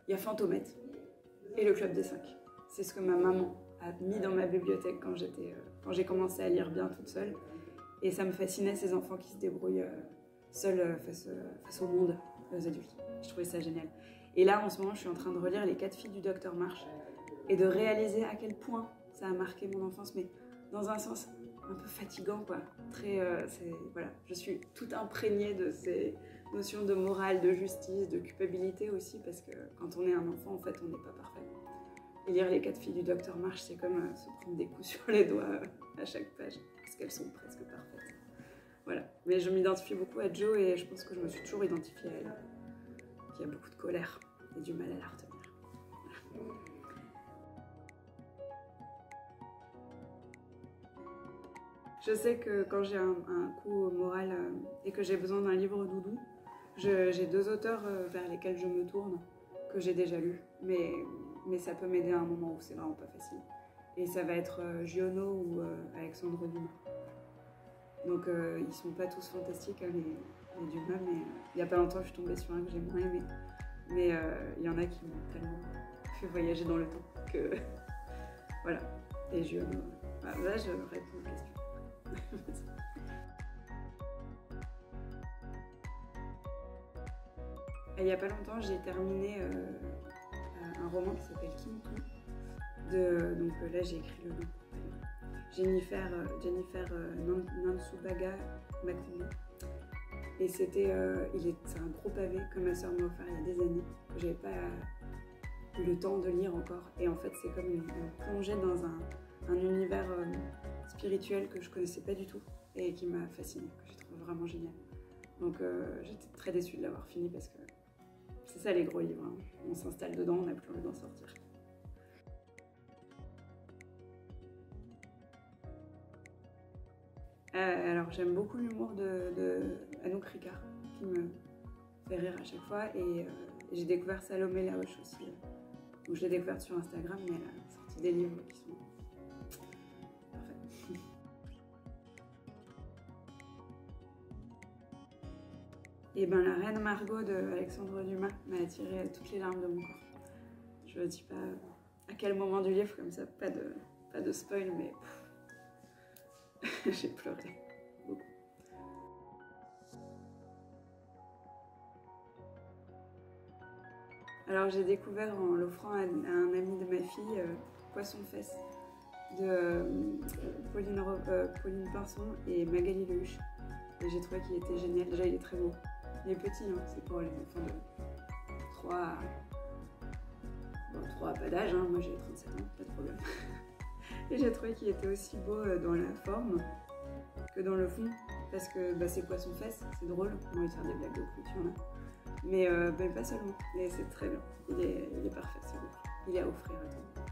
Il y a Fantomette et le Club des 5. C'est ce que ma maman a mis dans ma bibliothèque quand j'ai commencé à lire bien toute seule. Et ça me fascinait, ces enfants qui se débrouillent seuls face au monde, aux adultes. Je trouvais ça génial. Et là, en ce moment, je suis en train de relire Les 4 filles du Docteur March et de réaliser à quel point ça a marqué mon enfance, mais dans un sens un peu fatigant, quoi. Voilà. Je suis tout imprégnée de ces notions de morale, de justice, de culpabilité aussi, parce que quand on est un enfant, en fait, on n'est pas parfait. Et lire Les 4 filles du Docteur March, c'est comme se prendre des coups sur les doigts à chaque page, parce qu'elles sont presque parfaites. Voilà. Mais je m'identifie beaucoup à Jo et je pense que je me suis toujours identifiée à elle, qui a beaucoup de colère et du mal à la retenir. Voilà. Je sais que quand j'ai un coup moral et que j'ai besoin d'un livre doudou, j'ai 2 auteurs vers lesquels je me tourne, que j'ai déjà lus, mais ça peut m'aider à un moment où c'est vraiment pas facile. Et ça va être Giono ou Alexandre Dumas. Donc ils sont pas tous fantastiques, hein, les Dumas, mais il y a pas longtemps je suis tombée sur un que j'ai moins aimé. Mais il y en a qui m'ont tellement fait voyager dans le temps que voilà. Et Giono, là je réponds aux questions. Il n'y a pas longtemps, j'ai terminé un roman qui s'appelle Kintu. Donc là, j'ai écrit le nom. Jennifer Nansubaga Makumo. Et c'est un gros pavé que ma soeur m'a offert il y a des années, que j'avais pas eu le temps de lire encore. Et en fait, c'est comme une plongée dans un univers spirituel que je connaissais pas du tout et qui m'a fascinée, que j'ai trouvé vraiment génial. Donc j'étais très déçue de l'avoir fini parce que c'est ça les gros livres, hein. On s'installe dedans, on n'a plus envie d'en sortir. Alors j'aime beaucoup l'humour de Anouk Ricard qui me fait rire à chaque fois et j'ai découvert Salomé Laoche aussi. Donc je l'ai découverte sur Instagram, mais elle a sorti des livres qui sont parfaits. Et ben la Reine Margot de Alexandre Dumas m'a attiré toutes les larmes de mon corps. Je ne dis pas à quel moment du livre, comme ça, pas de spoil, mais j'ai pleuré beaucoup. Alors j'ai découvert en l'offrant à un ami de ma fille Poisson Fesse de Pauline Pinson et Magali Lehuche. Et j'ai trouvé qu'il était génial. Déjà il est très beau. Il est petit, hein. C'est pour les enfants de 3 à pas d'âge, hein. Moi j'ai 37 ans, pas de problème. Et j'ai trouvé qu'il était aussi beau dans la forme que dans le fond, parce que c'est Poisson Fesse, c'est drôle, on va faire des blagues de clôture là. Mais pas seulement, mais c'est très bien, il est parfait ce livre, il est à offrir à tout le monde.